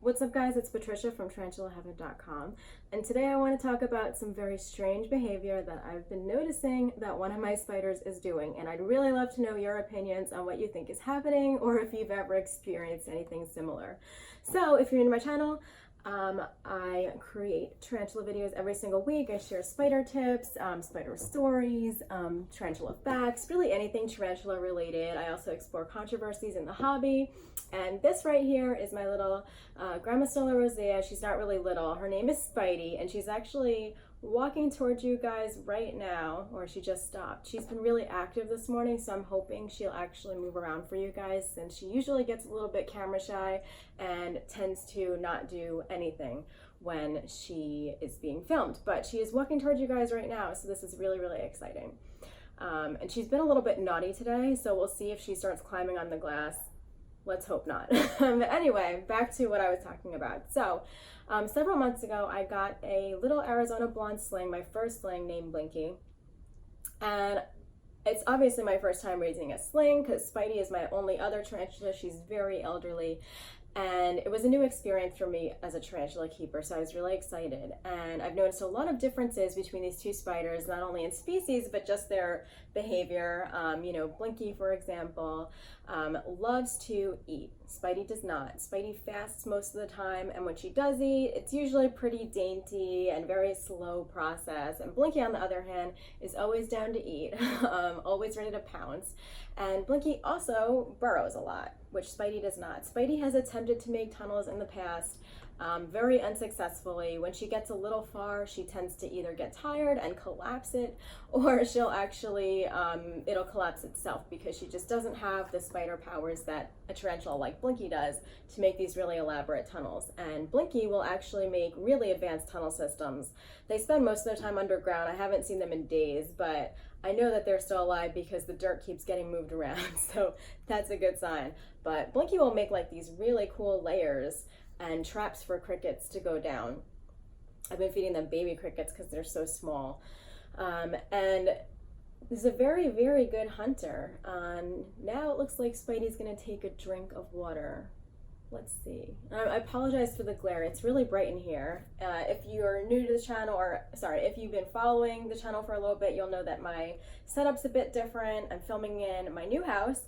What's up guys, it's Patricia from tarantulaheaven.com, and today I want to talk about some very strange behavior that I've been noticing that one of my spiders is doing, and I'd really love to know your opinions on what you think is happening or if you've ever experienced anything similar. So if you're new to my channel, I create tarantula videos every single week. I share spider tips, spider stories, tarantula facts, really anything tarantula related. I also explore controversies in the hobby. And this right here is my little Grammostola rosea. She's not really little. Her name is Spidey, and she's actually walking towards you guys right now, or she just stopped. She's been really active this morning, so I'm hoping she'll actually move around for you guys, since she usually gets a little bit camera shy and tends to not do anything when she is being filmed. But she is walking towards you guys right now, so this is really, really exciting. And she's been a little bit naughty today, so we'll see if she starts climbing on the glass. Let's hope not. But anyway, back to what I was talking about. So several months ago, I got a little Arizona blonde sling, my first sling, named Blinky. And it's obviously my first time raising a sling because Spidey is my only other tarantula. She's very elderly. And it was a new experience for me as a tarantula keeper, so I was really excited. And I've noticed a lot of differences between these two spiders, not only in species, but just their behavior. Blinky, for example, loves to eat. Spidey does not. Spidey fasts most of the time, and when she does eat, it's usually pretty dainty and very slow process. And Blinky, on the other hand, is always down to eat, always ready to pounce. And Blinky also burrows a lot, which Spidey does not. Spidey has attempted to make tunnels in the past, very unsuccessfully. When she gets a little far, she tends to either get tired and collapse it, or she'll actually, it'll collapse itself because she just doesn't have the spider powers that a tarantula like Blinky does to make these really elaborate tunnels. And Blinky will actually make really advanced tunnel systems. They spend most of their time underground. I haven't seen them in days, but I know that they're still alive because the dirt keeps getting moved around, so that's a good sign. But Blinky will make like these really cool layers and traps for crickets to go down. I've been feeding them baby crickets because they're so small. And this is a very, very good hunter. Now it looks like Spidey's gonna take a drink of water. Let's see. I apologize for the glare. It's really bright in here. If you're new to the channel, or sorry, if you've been following the channel for a little bit, you'll know that my setup's a bit different. I'm filming in my new house.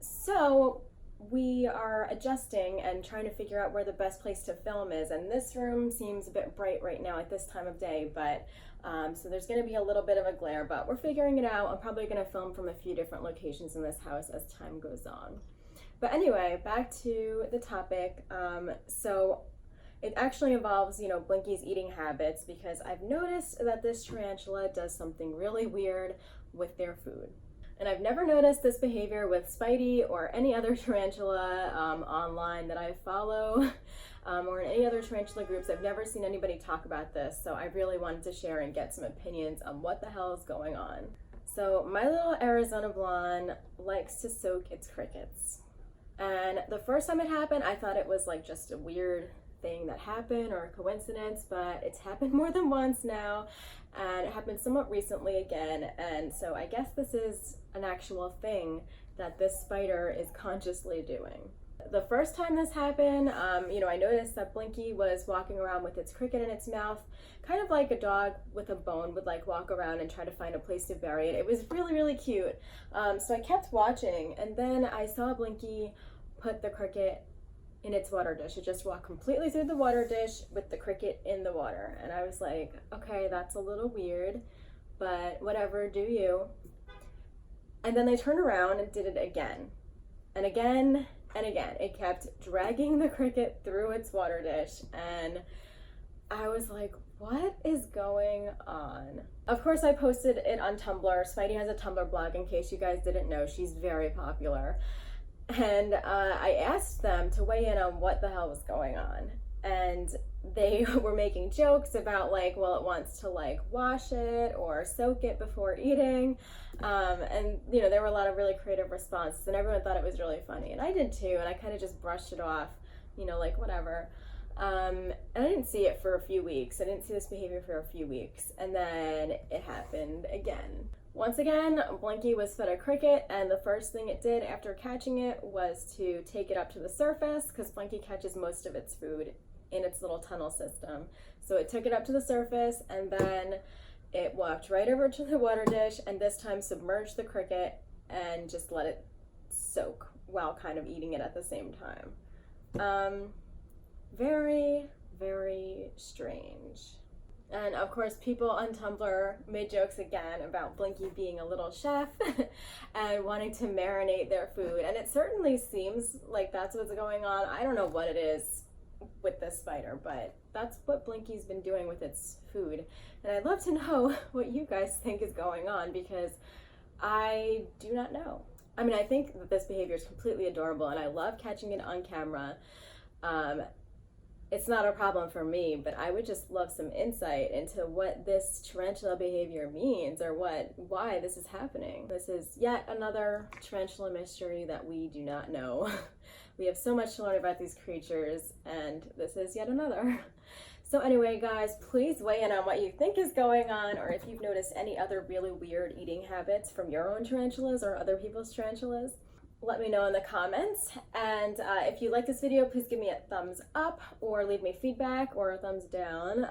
So we are adjusting and trying to figure out where the best place to film is. And this room seems a bit bright right now at this time of day, but so there's going to be a little bit of a glare, but we're figuring it out. I'm probably going to film from a few different locations in this house as time goes on. But anyway, back to the topic. So it actually involves, Blinky's eating habits, because I've noticed that this tarantula does something really weird with their food. And I've never noticed this behavior with Spidey or any other tarantula online that I follow, or in any other tarantula groups. I've never seen anybody talk about this, so I really wanted to share and get some opinions on what the hell is going on. So my little Arizona blonde likes to soak its crickets. And the first time it happened, I thought it was like just a weird thing that happened or a coincidence, but it's happened more than once now, and it happened somewhat recently again. And so I guess this is an actual thing that this spider is consciously doing. The first time this happened, I noticed that Blinky was walking around with its cricket in its mouth, kind of like a dog with a bone would like walk around and try to find a place to bury it. It was really, really cute. So I kept watching, and then I saw Blinky put the cricket in its water dish. It just walked completely through the water dish with the cricket in the water. And I was like, okay, that's a little weird, but whatever, do you. And then they turned around and did it again. And again, and again. It kept dragging the cricket through its water dish, and I was like, what is going on? Of course, I posted it on Tumblr. Spidey has a Tumblr blog, in case you guys didn't know. She's very popular. And I asked them to weigh in on what the hell was going on. And they were making jokes about like, well, it wants to like wash it or soak it before eating. And there were a lot of really creative responses, and everyone thought it was really funny. And I did too, and I kind of just brushed it off, like whatever. And I didn't see it for a few weeks. I didn't see this behavior for a few weeks. And then it happened again. Once again, Blinky was fed a cricket, and the first thing it did after catching it was to take it up to the surface, because Blinky catches most of its food in its little tunnel system. So it took it up to the surface, and then it walked right over to the water dish, and this time submerged the cricket and just let it soak while kind of eating it at the same time. Very, very strange. And of course, people on Tumblr made jokes again about Blinky being a little chef and wanting to marinate their food. And it certainly seems like that's what's going on. I don't know what it is with this spider, but that's what Blinky's been doing with its food. And I'd love to know what you guys think is going on, because I do not know. I mean, I think that this behavior is completely adorable, and I love catching it on camera. It's not a problem for me, but I would just love some insight into what this tarantula behavior means, or why this is happening. This is yet another tarantula mystery that we do not know. We have so much to learn about these creatures, and this is yet another. So anyway, guys, please weigh in on what you think is going on, or if you've noticed any other really weird eating habits from your own tarantulas or other people's tarantulas. Let me know in the comments. And if you like this video, please give me a thumbs up, or leave me feedback or a thumbs down.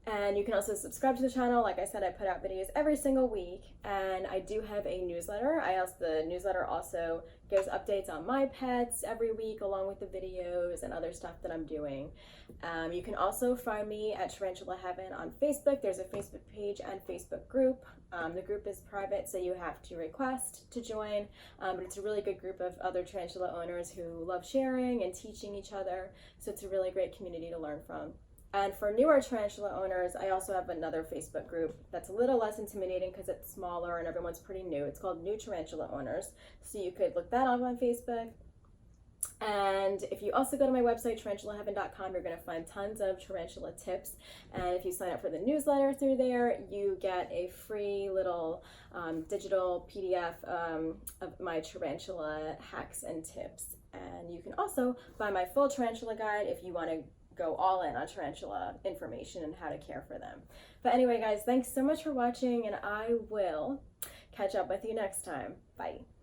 And you can also subscribe to the channel. Like I said, I put out videos every single week, and I do have a newsletter. The newsletter also gives updates on my pets every week, along with the videos and other stuff that I'm doing. You can also find me at Tarantula Heaven on Facebook. There's a Facebook page and Facebook group. The group is private, so you have to request to join, but it's a really good group of other tarantula owners who love sharing and teaching each other, so it's a really great community to learn from. And for newer tarantula owners, I also have another Facebook group that's a little less intimidating because it's smaller and everyone's pretty new. It's called New Tarantula Owners, so you could look that up on Facebook. And if you also go to my website, tarantulaheaven.com, you're going to find tons of tarantula tips. And if you sign up for the newsletter through there, you get a free little digital PDF of my tarantula hacks and tips. And you can also buy my full tarantula guide if you want to go all in on tarantula information and how to care for them. But anyway, guys, thanks so much for watching, and I will catch up with you next time. Bye.